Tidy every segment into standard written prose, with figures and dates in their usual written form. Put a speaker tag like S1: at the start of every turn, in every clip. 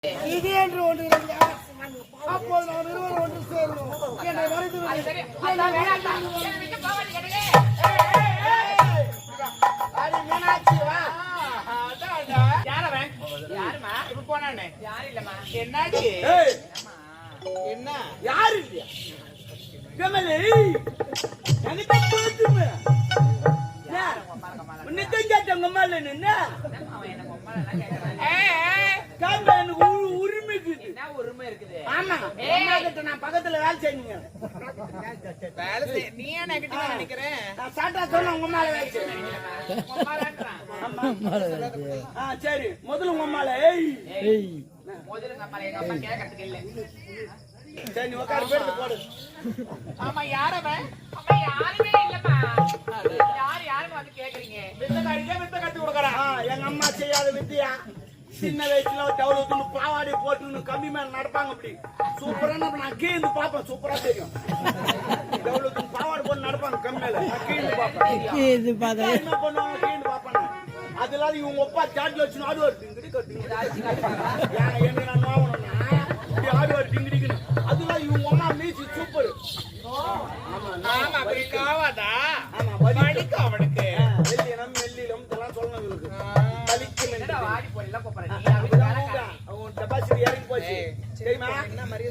S1: இது என்று ஒன்று அப்போது நான் இருவர் ஒன்று சேரணும் என்னை வரைந்து
S2: என்னாச்சு என்ன யாரு இல்லையா உரிமை இருக்குது. ஆமா நான் பக்கத்துல வேலை செய்யுங்க நீ நினைக்கிறேன் உங்க மேல வேலை சரி முதல்ல உங்க அம்மால சரி உட்காரு பேருக்கு போடு. ஆமா யாரவன் யாருமே இல்லம்மா யாருன்னு வந்து கேக்குறீங்க வித்த கட்டி கொடுக்குறேன் எங்க அம்மா செய்யாத வித்தியா சின்ன வயசுல டவுல் பாவாடி போட்டு கம்மி மேல நடப்பாங்க அப்படி சூப்பரா நான் கீழ்ந்து பாப்பேன் சூப்பரா தெரியும் டவுல் பாவாடி போட்டு நடப்பாங்க கம்மி மேல கீழ்ந்து பாப்பேன் என்ன பண்ணுவாங்க கீழ்ந்து பாப்பேன் அதெல்லாம் இவங்க ஒப்பா சாட்ல வச்சு ஆடு ஒரு டிங்கிடி என்ன நான் நோவணும்னா ஆடு ஒரு டிங்கிடிக்கணும் அதெல்லாம் இவங்க அம்மா மீசி சூப்பர் ஆமா அப்படி காவாதா ஆமா வலிக்கு அவனுக்கு வெள்ளினம் மெல்லிலம் இதெல்லாம் சொல்லணும் இவனுக்கு வலிக்கு மெல்லிடம் வாடி போறீல போறேன் அவன் டெபாசிட் ஏறி போச்சு தெரியுமா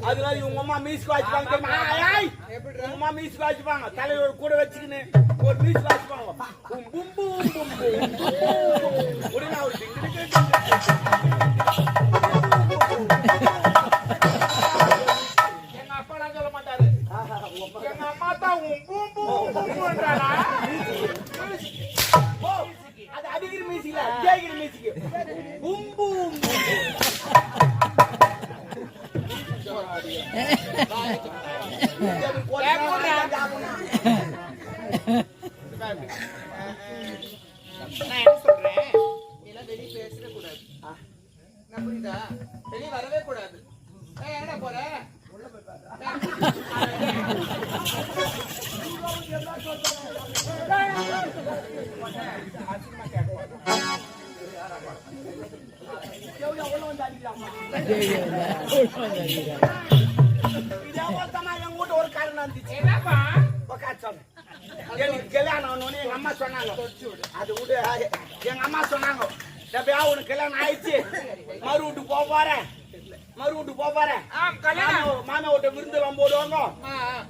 S2: அதெல்லாம் இவங்க அம்மா மீசி வாசிப்பாங்க தெரியுமா ஏய் எப்படி அம்மா மீசி வாசிப்பாங்க தலையோட கூட வச்சுக்கின்னு ஒரு மீசி வாசிப்பாங்க பும் பும் பும் பும் உடனே ஒரு டிங்கிடி எங்க அம்மா தான் அது அடிக்கிற மியூசிக்ல கேட்கிற மியூசிக் கும்பு நான் என்ன சொல்றேன் இதெல்லாம் வெளியே பேசவே கூடாது நான் புரியுதா வெளியே வரவே கூடாது என்ன போற ஒரு காரணம் இருந்துச்சு எனக்கு கல்யாணம் எங்க அம்மா சொன்னாங்க அது விடு எங்க அம்மா சொன்னாங்க உனக்கு கல்யாணம் ஆயிடுச்சு மறு வீட்டுக்கு போக போறேன் மாமா விட்ட விருந்து எல்லாம் போடுவாங்க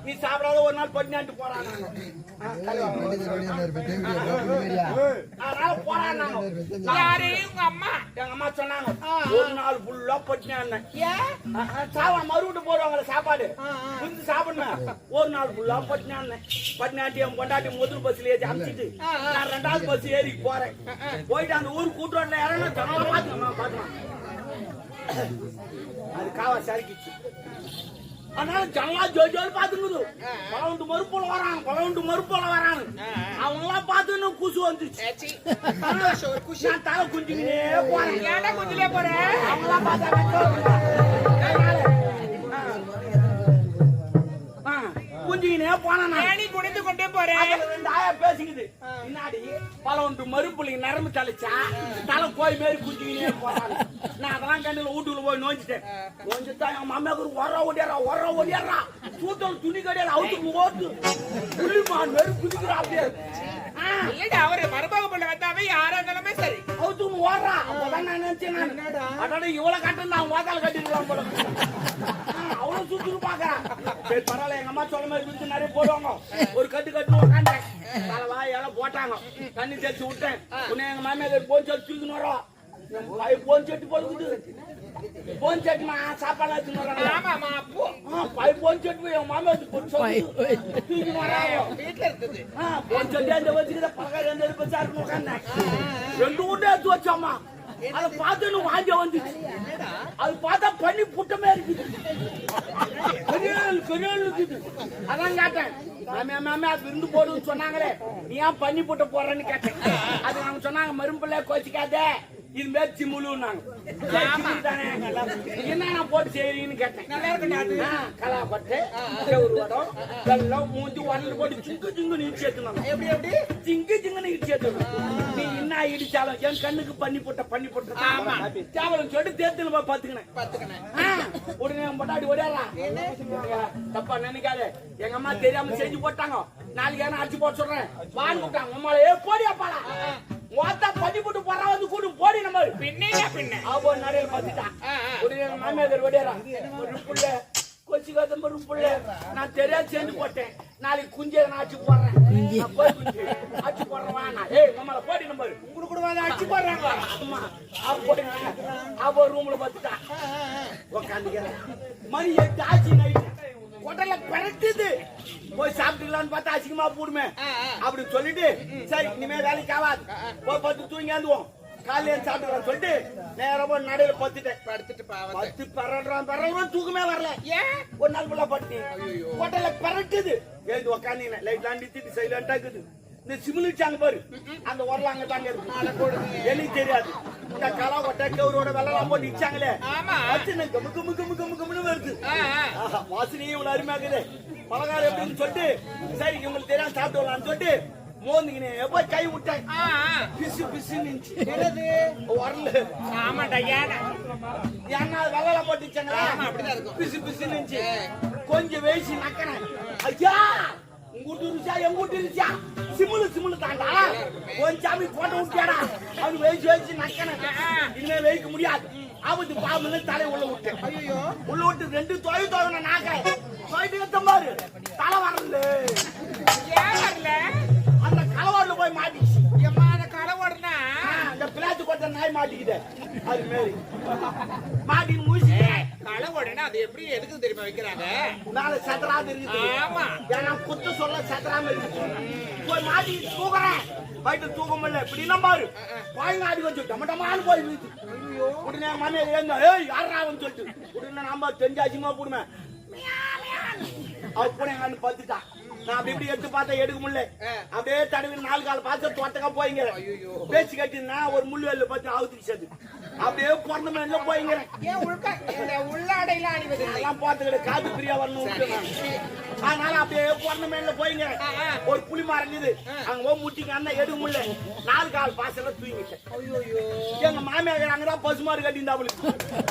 S2: நீ சாப்பிடாத ஒரு நாள் பட்டினாட்டு போறாங்க எங்க அம்மா சொன்னாங்க ஒரு நாள் ஃபுல்லா பட்டினா சாவா மறுவிட்டு போடுவாங்க சாப்பாடு விருந்து சாப்பிடணும் ஒரு நாள் ஃபுல்லா பட்டினாட்டி என் பொண்டாட்டி முதல் பஸ்ல ஏறி அமிச்சிட்டு நான் 2வது பஸ் ஏறி போறேன் போயிட்டு அந்த ஊர் கூட்டுறோம்ல யாரும் ஜனமா பாத்துக்கலாம் அது காவா சரிக்கிச்சு அதனால ஜனலா ஜோஜோல் பாத்துக்குது பலவுண்டு மறுப்போல வராங்க அவங்க எல்லாம் பார்த்து குசு வந்துச்சு நான் தலை குஞ்சுக்கினே போறேன் அவங்களாம் குஞ்சுக்கினே போனேன் குடித்து கொண்டே போறேன் 2 ஆயா பேசிக்குது முன்னாடி பலவுண்டு மறுப்புள்ளிங்க நரம்பு தலைச்சா தலை கோய் மாரி குஞ்சுக்கினே போறாங்க நான் அதெல்லாம் கண்டில வீட்டுக்குள்ள போய் நோஞ்சிட்டேன் எங்க மாமியாக்கு ஒர ஓடியாரா சூத்தல் துணி கடையில அவுத்துக்கு ஓட்டு புள்ளிமான் மாரி குதிக்கிறா அப்படியே அவரு மருமக பண்ண வந்தாவே யாரா இருந்தாலுமே சரி அவுத்துக்கு ஓடுறா அப்பதான் நான் நினைச்சேன் அதோட இவ்வளவு கட்டு நான் ஓதால கட்டிருக்கலாம் போல அவ்வளவு சுத்துக்கு பாக்குறான் சரி பரவாயில்ல எங்க அம்மா சொல்ல மாதிரி விருந்து நிறைய போடுவாங்க ஒரு கட்டு கட்டு உட்காந்தேன் தலைவா எல்லாம் போட்டாங்க தண்ணி தேய்ச்சி விட்டேன் உன்னை எங்க மாமியார் போன் சொல்லி தூக்கின்னு வரோம் போன் செட்டு போடுக்குது போன் செட்டுமா சாப்பாடு போன் செட்டு என் மாமா தூக்கின்னு வராங்க வீட்டுல இருக்குது போன் செட்டு அந்த வச்சுக்கிட்ட பக்கம் 2 பச்சா இருக்கு உட்காந்தேன் 2 ஊட்டை எடுத்து வச்சோம்மா அதை பார்த்து வாங்க வந்துச்சு அது பார்த்தா பண்ணி புட்டமே இருக்குது இருக்குது அதான் கேட்டேன் மாமே அது விருந்து போடுன்னு சொன்னாங்களே நீ ஏன் பண்ணி புட்ட போறேன்னு கேட்டேன் அது நாங்க சொன்னாங்க மரும்பிள்ள கோச்சிக்காத இது மாதிரி சிம்முலுன்னாங்க. என்ன நான் போட்டு செய்யறீங்கன்னு கேட்டேன்.
S3: நல்லா இருக்கு
S2: கலாப்பட்டு ஒரு வடம் வெள்ளம் மூஞ்சி வரல போட்டு சிங்கு சிங்கு நீ சேர்த்துனாங்க.
S3: எப்படி எப்படி
S2: சிங்கு சிங்கு நீ சேர்த்துனாங்க. நீ என்ன இடிச்சாலும் என் கண்ணுக்கு பண்ணி போட்ட சாவலம் சொல்லிட்டு தேர்தல் பாத்துக்கினேன். உடனே பொட்டாடி ஓடியாரா தப்பா நினைக்காத. எங்க அம்மா தெரியாம செஞ்சு போட்டாங்க. நாளைக்கு ஏன்னா அடிச்சு போட்டு சொல்றேன் வான்னு கூப்பிட்டாங்க. அம்மாளே போடியா பாடா மொத்தா பண்ணி போட்டு போறா வந்து கூட்டு போடி நம்ம பின்ன ஆபோ நடையில பாத்துட்டான். உடனே எங்க மாமியார் ஓடியாரா ஒரு புள்ள கொச்சி கதம்பு ஒரு புள்ள நான் தெரியாது செஞ்சு போட்டேன். நாளைக்கு குஞ்சை நான் அடிச்சு போடுறேன். அடிச்சு போடுறேன். ஏய் மாமால போடி நம்பர் உங்களுக்கு கூட வந்து அடிச்சு போடுறாங்க. அம்மா போடுங்க அப்போ ரூம்ல பாத்துட்டான். உட்காந்துக்கிறேன். மணி 8 ஆச்சு நைட்டு. ஹோட்டல்ல பரட்டுது. போய் சாப்பிட்டுக்கலான்னு பார்த்தா அசிங்கமா போடுமே அப்படி சொல்லிட்டு சரி இனிமே வேலைக்கு ஆகாது போய் பத்து தூங்கியாந்துவோம் காலையில சாப்பிட்டுக்கலாம் சொல்லிட்டு நேரமா நடையில பத்து பரடுறான் தூக்கமே வரல. ஏன் ஒரு நாள் ஃபுல்லா பட்டு ஹோட்டல்ல பரட்டுது. எழுந்து உக்காந்தீங்க லைட் நிறுத்திட்டு சைலண்டா இருக்குது. இந்த சிமிலிச்சாங்க பாரு அந்த உரல அங்க தாங்க இருக்கு. எனக்கு தெரியாது இந்த கலா கொட்டை கவுரோட வெள்ளலாம் போட்டு இச்சாங்களே கம்மு கம்மு கம்மு கம்மு கம்முன்னு வருது. வாசனையும் இவ்வளவு அருமையாக்குது. பலகாரம் எப்படின்னு சொல்லிட்டு சரி இவங்களுக்கு தெரியாம சாப்பிட்டு வரலான்னு சொல்லிட்டு மோந்துக்கினே எப்ப கை விட்டேன். பிசு பிசுன்னு வரல.
S3: ஆமாண்டா
S2: ஏன்னா வெள்ளல போட்டு இச்சாங்களா பிசு பிசுன்னு கொஞ்சம் வேசி நக்கிறேன். ஐயா உங்கூட்டு இருச்சா எங்கூட்டு இருச்சா சிமுலு தாண்டா கொஞ்சம் சாமி போட்ட விட்டியாடா அவனு வேசி நக்கணும். இனிமே வைக்க முடியாது. ஆபத்து பாம்பு தலை உள்ள விட்டேன். உள்ள விட்டு 2 தொழில் நாக்கிறேன். தொழிட்டு பாரு தலை வரல. அந்த கலவாடுல போய் மாட்டிச்சு.
S3: அந்த கலவாடுனா
S2: அந்த பிளாத்து கொட்ட நாய் மாட்டிக்கிட்டேன். அது மாரி மாட்டின்னு முடிச்சு
S3: கலவாடுனா அது எப்படி எதுக்கு தெரியுமா வைக்கிறாங்க?
S2: மேல சத்தராது இருக்குது.
S3: ஆமா
S2: ஏன்னா குத்து சொல்ல சத்தராம இருக்கு. போய் மாட்டி தூக்குறேன். போயிட்டு தூக்க முடியல. இப்படின்னா பாரு பாய்ங்க ஆடி வச்சு டமட்டமானு போய் வீச்சு. உடனே மாமியார் ஏங்க ஏய் யாராவன்னு சொல்லிட்டு உடனே நம்ம தெரிஞ்சாச்சுமா போடுமே அவ போன எங்க பத்துட்டான். நான் அப்படி இப்படி எடுத்து பார்த்தா எடுக்க முடியல. அப்படியே தடவி 4 கால் பார்த்து தோட்டக்கா போய்ங்க பேச்சு கட்டினா ஒரு முள்ளுவேல பார்த்து அவுத்துக்கு சேர்த்து அப்படியே பிறந்த மேல போய்ங்கிறேன்.
S3: உள்ளாடையெல்லாம் அணிவது
S2: எல்லாம் பார்த்துக்கிட்டு காது பிரியா வரணும். அதனால அப்படியே பிறந்த மேல போய்ங்க. ஒரு புளி மரம் இருக்குது அங்க போய் முட்டிக்கு அண்ணன் எடுக்க முடியல. 4 கால் பாசல தூங்கிட்டேன். எங்க மாமியார் அங்கதான் பசுமாறு கட்டியிருந்தா அவளுக்கு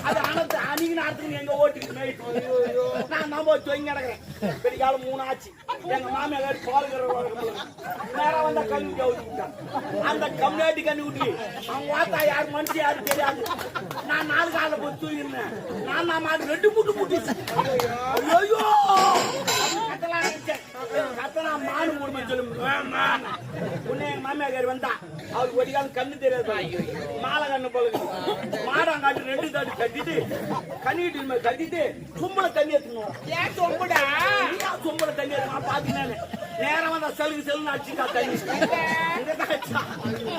S2: அது அனத்து அணிக்கு நேரத்துக்கு எங்க ஓட்டிக்கிட்டு நைட்டு நான் தான் போய் தூங்கி கிடக்குறேன். பெரிய காலம் 3 ஆச்சு. எங்க மாமியார் பாலுக்கிற நேரம் வந்தா கண்ணு விட்டான். அந்த கம்யூனிட்டி கண்ணு விட்டு அவங்க வாத்தா யாரு மனுஷன் யாரு தெரியாது. நான் 4 கால போய் தூங்கிருந்தேன். நான் மாதிரி 2 முட்டு முட்டிச்சு. ஐயோ கத்தலாம் நினைச்சேன். கத்தனா மானு மூடுமே சொல்லும். உன்னை எங்க மாமியார் வந்தா அவருக்கு ஒரு காலம் கண்ணு தெரியாது. மாலை கண்ணு போல மாடாங்காட்டு 2 தாடி கட்டிட்டு கண்ணிட்டு கட்டிட்டு சும்பளை தண்ணி எடுத்துக்கணும்.
S3: ஏன் சொம்புடா
S2: சும்பளை தண்ணி எடுத்துக்கணும் பாத்தீங்கன்னா நேரம் வந்தா செல்லுன்னு அடிச்சுட்டா தண்ணி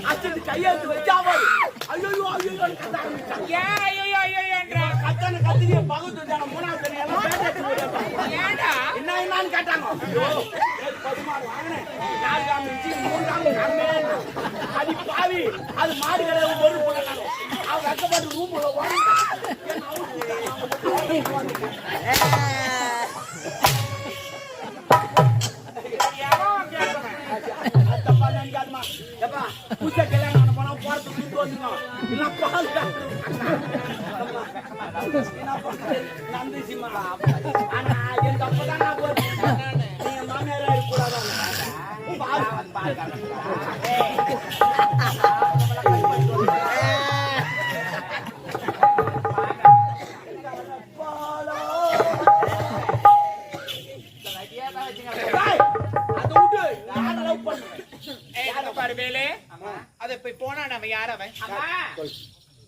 S2: அடிச்சுட்டு கையெழுத்து வச்சா ஐயோ ஐயோ கத்த ஆரம்பிச்சான். கத்தனை கத்திரியை பகுத்து 3ஆவது தண்ணி எல்லாம் என்னன்னு கேட்டாங்க. அது பாவி அது மாடு கடை ஒரு போட்டாங்க. அவங்க கஷ்டப்பட்டு ரூம் பூச்சை கல்யாணம் போனா போறதுக்கு வந்துடும். நந்திசிமா ஆனா என் தப்பதான் நான் போறேன். நீங்க மாமியாரா இருக்கக்கூடாதான்.
S3: அத போய் போனா நம்ம யார் அவன்?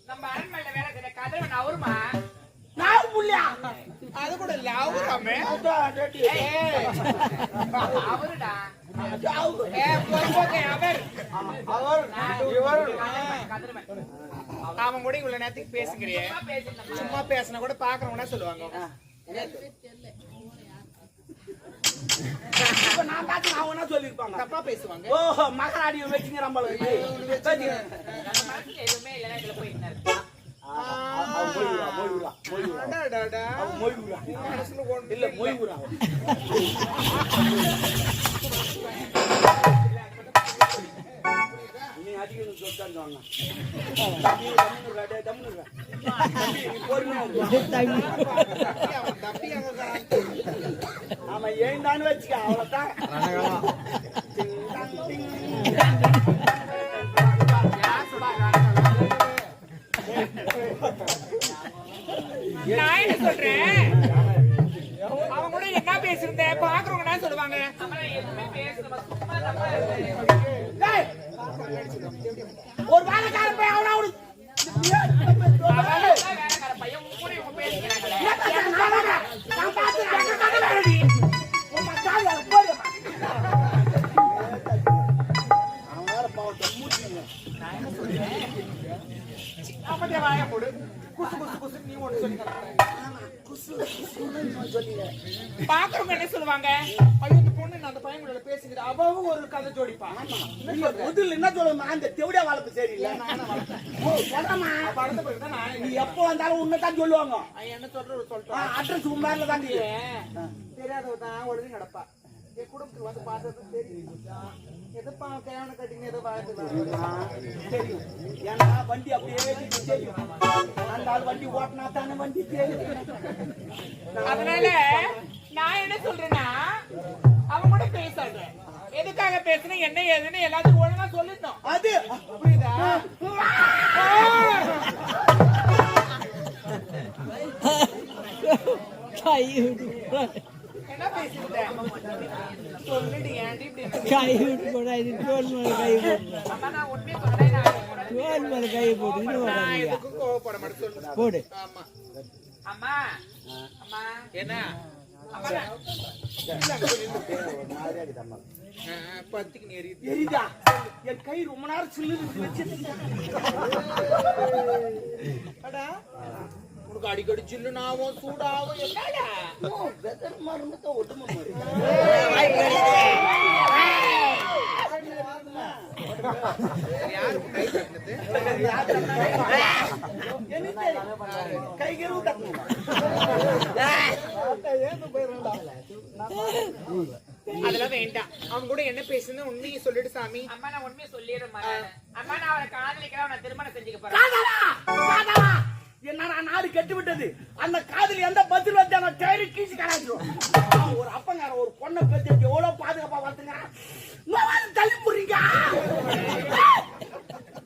S3: நம்ம அரண்மனையில வேலை செய்யற கதிரவன் அவருமா?
S2: நான் புள்ளியா
S3: அது கூட இல்ல அவருமே அவருடா. அவன் கூட இவ்வளவு நேரத்துக்கு பேசுங்கிறியே சும்மா பேசினா கூட பாக்குறவனா சொல்லுவாங்க.
S2: இப்ப நான் பார்த்து நான் ஒன்னா சொல்லிருப்பாங்க.
S3: தப்பா பேசுவாங்க.
S2: ஓஹோ மகராடியை வச்சுங்க நம்மளுக்கு
S3: நம்ம மனசுல எதுவுமே இல்லைன்னா இதுல போய் என்ன இருக்கு?
S1: அடடடா. மனசுல ஒண்ணு
S2: இல்ல மொய்வுரா நீ அதிகம் சொல்லிட்டாங்க ஆமா ஏந்தான்னு வச்சுக்க அவ்வளவுதான்.
S3: நான் என்ன சொல்றேன், அவங்க கூட என்ன பேசிருந்தேன் பாக்குறவங்க என்ன சொல்லுவாங்க? எதுவுமே பேசல, சும்மா தப்பா
S2: டேய், ஒரு வேலைக்காரன் போய் அவனா
S3: வேலைக்கார பையன் உங்க கூட இவங்க பேசிக்கிறாங்களே. அவன் வாய போடு. குசு குசு குசு நீ ஒண்ணு சொல்லி பாக்குறவங்க என்ன சொல்லுவாங்க? ஐயோ இந்த பொண்ணு நான் அந்த பையன் கூட பேசிக்கிட்டு அவவும் ஒரு கதை ஜோடிப்பா.
S2: முதல்ல என்ன சொல்லுமா அந்த தெவிடியா வளர்ப்பு சரியில்லை.
S3: படத்தை போய் தான் நான்
S2: நீ எப்போ வந்தாலும் உன்னதான் சொல்லுவாங்க.
S3: என்ன சொல்ற சொல்லிட்டோம்.
S2: அட்ரஸ் உண்மையில தான்
S3: தெரியாதவ தான் ஒழுங்கு நடப்பா. என் குடும்பத்துக்கு வந்து பார்த்தது தெரியும். எதுப்பா கேவன கட்டிங்க ஏதோ வாழ்த்து
S2: தெரியும். ஏன்னா வண்டி அப்படியே தெரியும். அந்த ஆள் வண்டி ஓட்டினா தானே வண்டி தெரியும்.
S3: அதனால நான் என்ன சொல்றேன்னா அவங்க கூட பேசாத. எதுக்காக பேசணும் என்ன ஏதுன்னு எல்லாத்துக்கும் ஒழுங்கா சொல்லிட்டோம்.
S2: அது
S3: புரியுதா? என்ன பேசிட்டேன் சொல்லிட்டு ஏன்டி இப்படி
S4: கை விட்டு போடா இது தோல் மேல கை போடு
S3: அம்மா நான் உண்மையை சொல்றேன்.
S4: தோல் மேல கை போடு
S3: நான் எதுக்கும் கோவப்பட மாட்டேன் சொல்லு.
S4: போடு
S3: ஆமா அம்மா அம்மா என்ன அம்மா பத்துக்கு நேரி
S2: எரிதா என் கை ரொம்ப நேரம் சில்லு வச்சு
S3: உனக்கு அடிக்கடி சில்லுனாவும் சூடாவும் என்னடா
S2: மருந்துக்க ஒட்டுமா கை கருவு தட்டணும்.
S3: அதெல்லாம் வேண்டாம். அவன் கூட என்ன பேசுன்னு உண்மையை சொல்லிட்டு சாமி. அம்மா நான் உண்மையை சொல்லிடுறேன். அம்மா நான் அவனை காதலிக்கிறேன், அவனை திருமணம் செஞ்சுக்க போறேன்.
S2: என்னடா நாடு கெட்டு விட்டது. அந்த காதலி எந்த பதில் வந்து அவன் டயரு கீசி கராச்சிடும். ஒரு அப்பங்கார ஒரு பொண்ணை பேசி எவ்வளவு பாதுகாப்பா வளர்த்துங்க தள்ளி போடுறீங்க.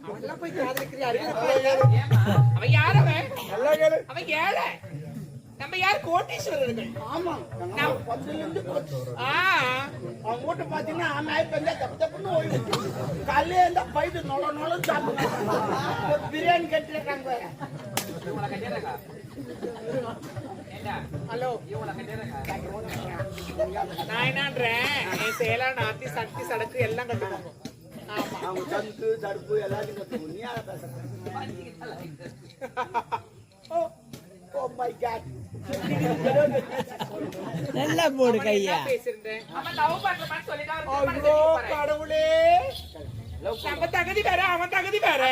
S3: அவன் போய் காதலிக்கிறியா? அவன் யார்? அவன் ஏழை. நம்ம யார் கோட்டீஸ்வரர்கள்.
S2: ஆமா அவன் மூட்டை பாத்தீங்கன்னா நாய் பெஞ்சா தப்பு தப்புன்னு ஓய்வு. காலையில இருந்தா பைது நொல நொல சாப்பிடுவாங்க. பிரியாணி கட்டிருக்காங்க.
S3: ஹலோ நான் என்னன்றேன், என் சேலான ஆத்தி சக்தி சடக்கு எல்லாம் கட்டுவாங்க. ஆமா
S2: அவங்க சந்து தடுப்பு எல்லாத்தையும் கட்டுவோம். நீ யார பேசுற? Oh my God.
S4: நல்லா போடு கையா.
S3: பேசிருந்தேன். அவன் லவ் பண்றமான்னு சொல்லிதான் கடவுளே. நம்ம தகுதி வேற, அவன் தகுதி வேற.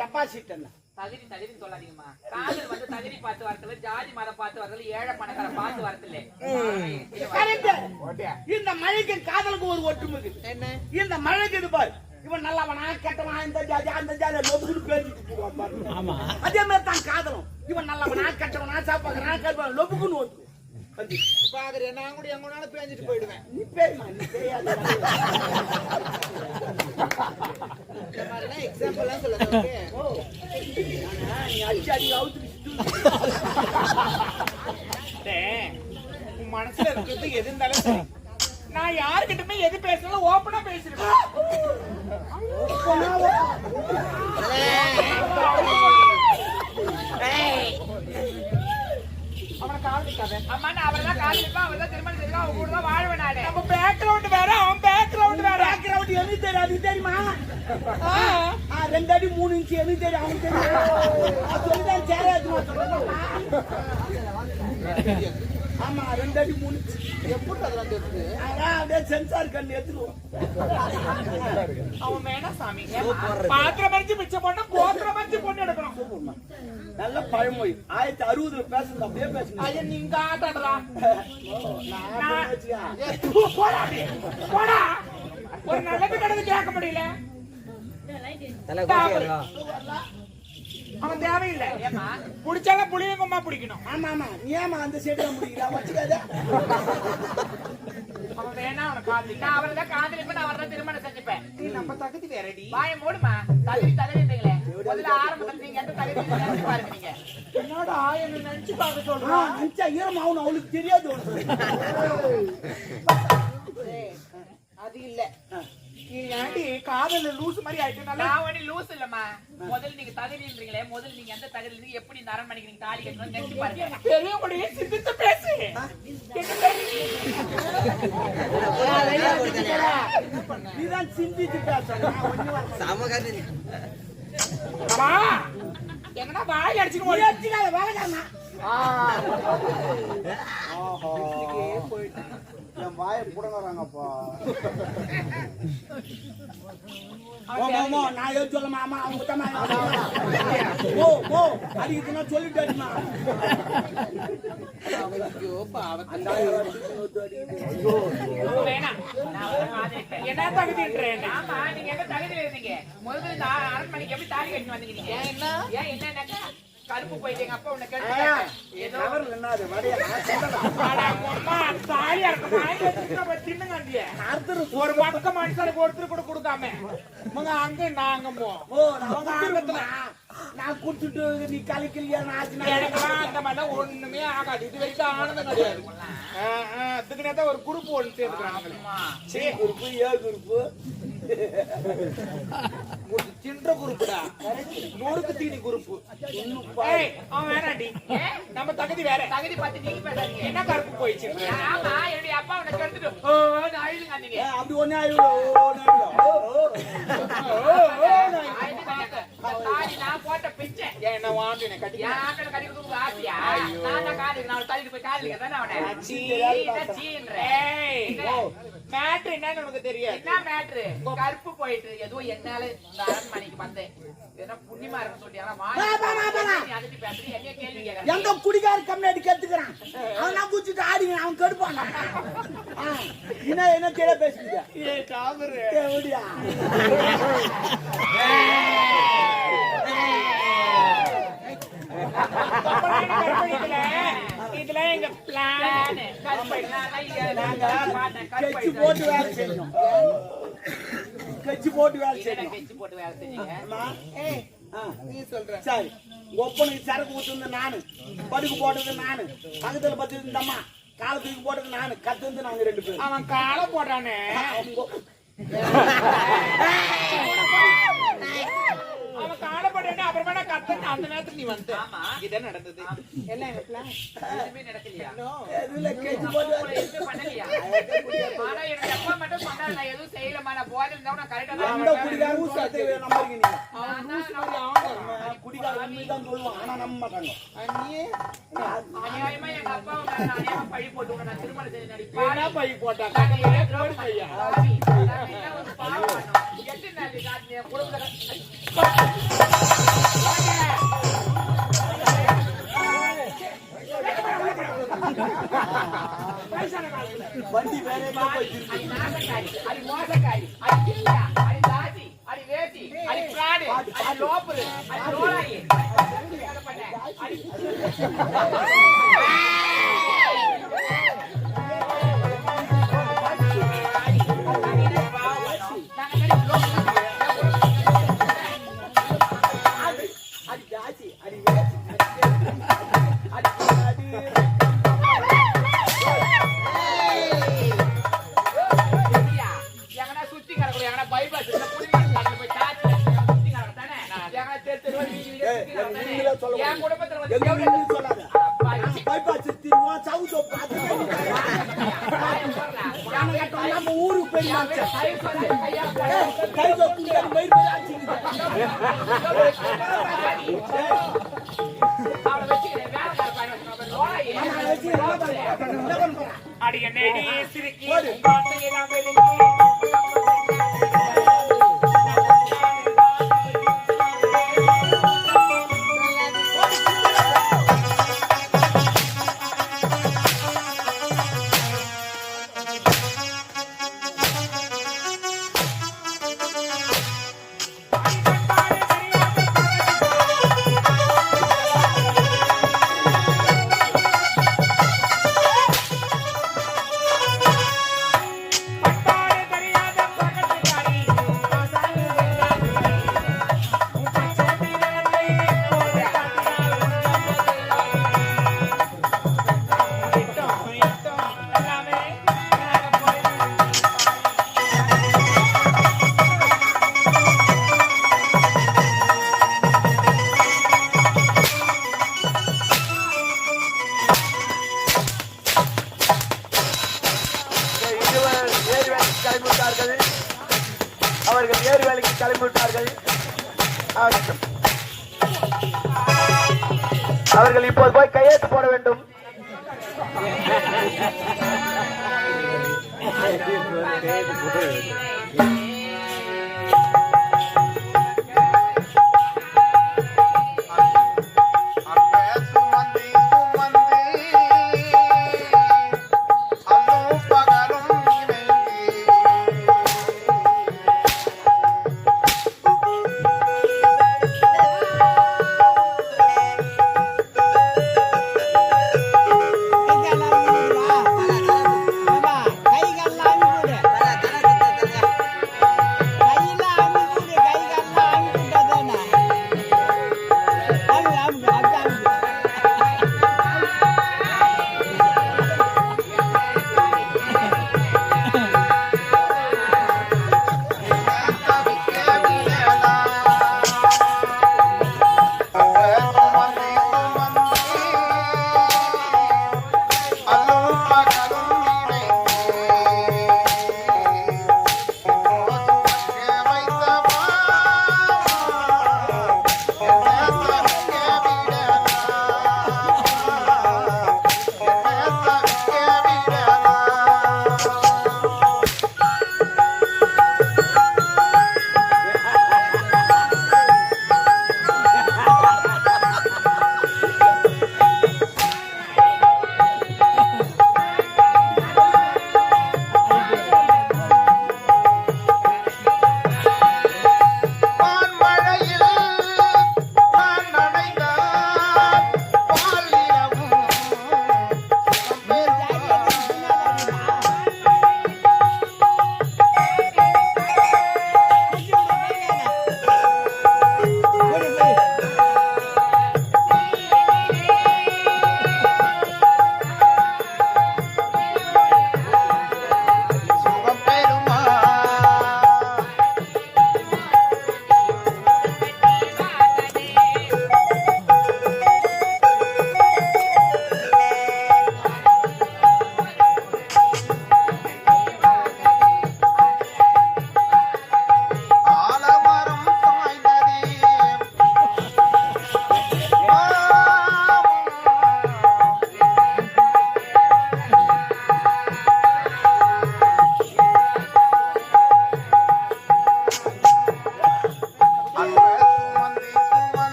S2: டெபாசிட் என்ன?
S3: தகுதி சொல்லாதீங்கம்மா. காதல் வந்து தகுதி பார்த்து வரதுல, ஜாதி மதம் பார்த்து வரதுல, ஏழை பணக்கார பார்த்து வரதுல.
S2: இந்த மழைக்கு காதலுக்கு ஒரு ஒற்றுமை என்ன? இந்த மழைக்கு இது பாரு, இவன் நல்லவனா கெட்டவனா, இந்த ஜாதி அந்த ஜாதி லொபுக்குன்னு பேசிட்டு போவான்.
S4: ஆமா
S2: அதே மாதிரி தான் காதலும். இவன் நல்லவனா கெட்டவனா சாப்பாக்குறா கருப்பான் லொபுக்குன்னு ஓட்டு
S3: பாக்குற. நான் கூட எங்கனாலும் பேஞ்சிட்டு போயிடுவேன்.
S2: நீ பேருமா நீ பேயாது.
S3: எக்ஸாம்பிள் எல்லாம் சொல்லுங்க.
S2: நீ அடிச்சு அடி அவுத்து
S3: உன் மனசுல இருக்கிறது எது இருந்தாலும் சரி. நான் யாருக்கிட்டுமே எது பேசணும் ஓப்பனா பேசிருக்கேன். அவனை காதலிக்காத. அம்மா நான் அவரை தான் காதலிப்பேன், அவரை தான் திருமணம் செய்வேன், அவங்க கூட தான் வாழ்வேன் நானு. நம்ம பேக்ரவுண்ட் வேற, அவன் பேக்ரவுண்ட் வேற.
S2: பேக்ரவுண்ட் எனக்கு தெரியாது தெரியுமா? 2 அடி 3 இன்ச்சு எனக்கு தெரியும். அவனுக்கு தெரியும். சொல்லிதான் சேராது.
S1: ஆமா 2 அடி 3
S2: எப்படி அதெல்லாம் தெரியுது?
S1: அதான் அப்படியே சென்சார் கண்ணு எடுத்துருவோம்.
S3: அவன் வேணா சாமி பாத்திரம் மறிச்சு மிச்சம் போனா கோத்திரம் மறிச்சு பொண்ணு எடுக்கணும்.
S1: நல்ல பழமொழி 1960 பேசுறது அப்படியே பேசுங்க.
S3: ஐயா நீங்க ஆட்டடா
S1: நான் வச்சுக்கா.
S3: போடா அப்படியே. போடா ஒரு நல்லது கடந்து கேட்க முடியல. அவன் தேவையில்லை. புடிச்சாலும் புளியங்குமா பிடிக்கணும்.
S1: ஆமா ஆமா நீ ஏமா அந்த சைடுல முடிக்கிறா வச்சுக்காத.
S3: அவன் வேணா அவனை காதலி. நான் அவரை தான் காதலிப்பேன். நான் அவரை திருமணம் செஞ்சுப்பேன். நீ நம்ம தகுதி வேறடி. வாயை மூடுமா. தகுதின்றீங்களே. முதல்ல ஆரம்பத்துல நீங்க எந்த தகுதி நினைச்சு பாருங்க. நீங்க என்னோட என்ன நினைச்சு பார்க்க சொல்றேன்.
S1: நினைச்சா ஈரமாவும் அவளுக்கு தெரியாது.
S3: அது இல்ல. நீ ஏன்டி காதல்ல லூஸ் மாதிரி ஆயிட்டனால? நான் ஒண்ணு லூஸ் இல்லம்மா. முதல்ல நீங்க தகுதின்றீங்களே. முதல்ல நீங்க எந்த தகுதியில இருந்து எப்படி இந்த அரண்மனைக்கு நீங்க தாலி கட்டணும்னு நினைச்சு பாருங்க. பெரிய முடியே சிந்தித்து பேசு.
S1: நீதான் சிந்திச்சு பேசணும்.
S3: அம்மா எங்கனா வாய் அடிச்சுட்டு ஓடி
S1: அடிச்சுக்காத வேலைக்காரனா. என் வாயை புடங்கறாங்கப்பா. நான் எது சொல்ல மாமா அவங்க தம்மா ஓ ஓ அடிக்குதுன்னா சொல்லிட்டாருமா.
S3: என்ன தகுதின்றேன்? ஆமா நீங்க எங்க தகுதியில இருந்தீங்க? முதல்ல இந்த அரண்மனைக்கு எப்படி தாலி கட்டி வந்தீங்க? ஏன் என்னன்னாக்கா கருப்பு போயிட்டு எங்க அப்பா உன்னை கேட்டு ஒரு பக்க மனுஷனுக்கு ஒருத்தர் கூட கொடுக்காம அங்க நாங்க
S1: நான் குடுத்துட்டு நீ கலைக்கலையா
S3: அந்த மாதிரிலாம் ஒண்ணுமே ஆகாது. இது வரைக்கும் ஆனந்தம் கிடையாது. அதுக்குனே ஒரு குரூப் ஒன்று சேர்ந்துக்கிறாங்க.
S1: குரூப்பு ஏ குரூப்பு
S3: தின்ற குரூப்புடா. நூறுக்கு தீனி குரூப்பு. அவன் வேணாண்டி. நம்ம தகுதி வேற. தகுதி பார்த்து நீங்க பேசாதீங்க. என்ன கருப்பு போயிடுச்சு? ஆமா என்னுடைய அப்பா உனக்கு எடுத்துட்டு
S1: அப்படி ஒன்னே ஆயிடும்.
S3: நான் போட்ட பிச்சை என்ன வாண்டு கட்டி கட்டி ஆசையா? நான் காது நான் தள்ளிட்டு போய் காதலிக்க தானே அவனை. மேட்ரு என்னன்னு உனக்கு தெரியும்? என்ன மேட்ரு? கருப்பு போயிட்டு ஏதோ என்னால இந்த அரண்மனைக்கு வந்தேன். ஏன்னா புண்ணியமா இருக்கு சொல்லி அதட்டி பேசுறேன். என்ன கேள்வி கேட்கறேன்?
S1: எந்த குடிகார கம்யூனிட்டி கேட்டுக்கிறான். அவன் குடிச்சிட்டு ஆடிங்க அவன் கடுப்பாங்க. என்ன கேட பேசுறீங்க?
S3: இதுல எங்க பிளான்
S1: கட்சி போட்டு வேலை செய்யணும். கட்சி போட்டு வேலை செய்யணும்.
S3: கட்சி போட்டு வேலை செஞ்சீங்க.
S1: நீ சொல்ற சரி. ஒப்பனுக்கு சரக்கு ஊத்துந்து நானு, படுக்கு போட்டது நானு, பக்கத்துல பத்து இருந்தம்மா காலத்துக்கு போட்டது நானு, கத்து வந்து நாங்க 2 பேரும்.
S3: அவன் காலை போட்டானே அவன் காலை போட்டானே. அப்புறமா கத்த அந்த நேரத்துக்கு நீ வந்து இதான் நடந்தது. எல்லாம் எங்க பிளான் எதுவுமே நடக்கலையா?
S1: எதுல கட்சி போட்டு
S3: எதுவும் பண்ணலையா? ஆனா என்னோட அப்பா மட்டும் சொன்னா நான் எதுவும் செய்யலமா. நான் போதில் இருந்தா நான் கரெக்டா
S1: அந்த குடிகார ஊசாத்தை நம்புறீங்க நீங்க.
S3: அவன்
S1: குடிகார உண்மைதான் சொல்லுவான். ஆனா நம்ப மாட்டாங்க.
S3: அநியாயமா எங்க அப்பா அநியாயமா பழி போட்டு நான் திருமணம் செஞ்சு
S2: என்ன பை போட்டா பையா
S1: வண்டி வேற எங்க போய்
S3: அது மோசக்காரி, அது கில்லியா, அது தாசி, அது வேசி, அது பிராடு, அது லோப்பரு, அது லோலாயி.
S1: ஊருக்கு போய்
S3: ஓடாயே.
S1: ஆமா, அதை வச்சு என்ன பண்ண போறா?
S3: அடி என்னடி சிரிக்கி
S1: ஓடு.
S3: வார்த்தையெல்லாம் வெளுக்கி.
S1: அவர்கள் ஏறு வேலைக்கு கிளம்பிவிட்டார்கள். அவர்கள் இப்போது போய் கையெழுத்து போட வேண்டும்.
S4: கை கால்லாம் போடு.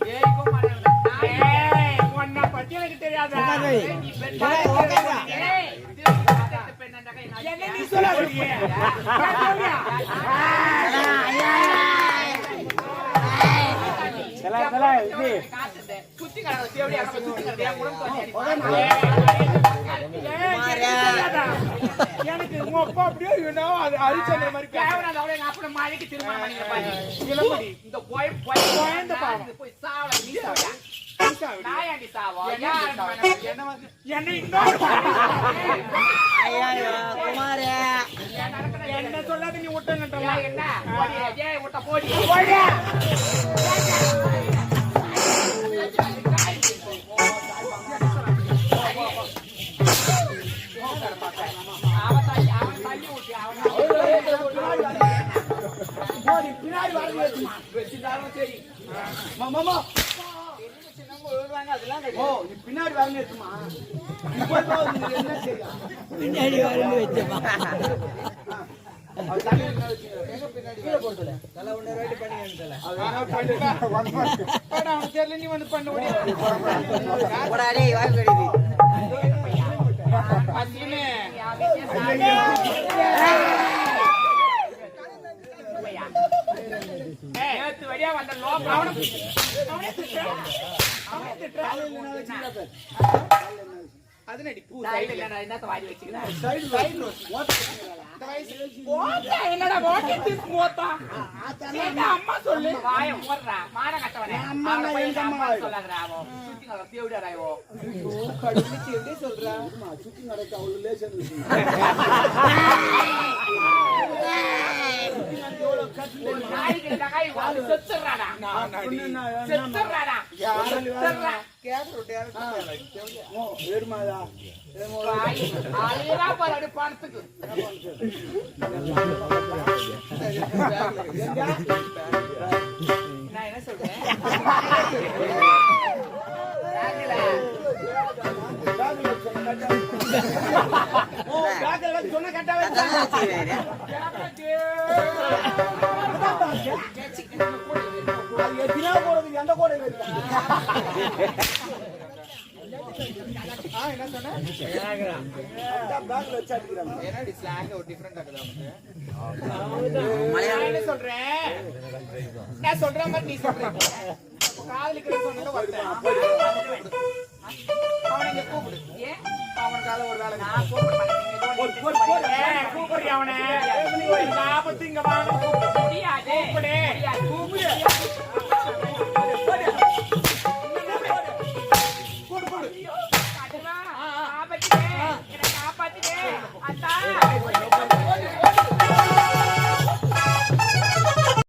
S3: ஏய்க்கும் மாட்டேன்
S2: ஏய், உன்னை பத்தி எனக்கு தெரியாதா?
S4: உட்காரு.
S3: நீ பெண்
S4: ஏய், உட்காருடா.
S3: ஏய், திருப்பி பெண்ணாண்டா
S2: என்ன நீ சொல்லாதீங்க. நான் சொல்றியா?
S3: சுத்தி கடை தேவடி அங்க சுத்தி கடை என் உடம்பு தோண்டி
S2: எனக்கு உங்க அப்பா அப்படியே அது அரிச்சந்திர மாதிரி
S3: கேவராத அவளே நான் அப்படி மாளிகை திருமணம் பண்ணிக்கிற பாரு
S2: இளமதி.
S3: இந்த
S2: குழந்தை பாவம்.
S3: போய் சாவல நீ சாவல நாயாண்டி சாவா
S2: என்ன வந்து என்ன என்ன சொல்லாத நீ விட்டுங்கன்ற
S3: என்ன ஏய் விட்ட போடி அவன் தள்ளி விட்டு
S1: பின்னாடி வரவே
S3: வச்சுட்டாலும் சரி
S1: மாமா
S3: அதெல்லாம்
S1: ஓ நீ பின்னாடி வரவே என்ன செய்யும்
S4: பின்னாடி வரணும் வச்சப்பா
S2: அவனுக்கு தெரியல நீ வந்து பண்ண முடியாது அஸ்வினே
S3: நேத்து வழியா வந்த லோகம் அவனை
S2: அது நடி பூ
S3: சைடுல நான் என்னத்த வாடி வச்சுக்கிறேன்
S2: என்னடா வாட்டி மோத்தா அம்மா சொல்லு
S3: வாய மூடுறா மான கட்டவனே
S1: அம்மா நான் எங்க அம்மா
S3: சொல்லாதடா அவன் சுத்தி கட தேவடிடா இவோ
S2: கடவுளுக்கு எப்படி சொல்றா
S1: சுத்தி நடக்க அவ்வளவு லேசன்
S3: நாய்க்கு நகை வாடி செத்துறாடா செத்துறாடா செத்துறா
S1: ஏடுமாதா
S3: அலையரா பாரு பணத்துக்கு நான் என்ன சொல்றேன்
S1: சொன்ன கட்டாவே எத்தனா போடுறது எந்த கூட
S2: என்ன சொன்ன
S1: பேக்ல வச்சு அடிக்கிறாங்க
S2: என்னடி ஸ்லாங் ஒரு டிஃபரெண்டா இருக்குது நான் என்ன சொல்றேன் நான் சொல்ற மாதிரி நீ சொல்ற காதலிக்கிற சொன்னது வரேன் அவனை இங்க கூப்பிடு
S3: ஏன்
S2: அவனுக்காக ஒரு வேலை
S3: நான் கூப்பிட மாட்டேன்
S2: கூப்பிடு அவனை ஆபத்து இங்க வாங்க
S3: முடியாது
S2: கூப்பிடு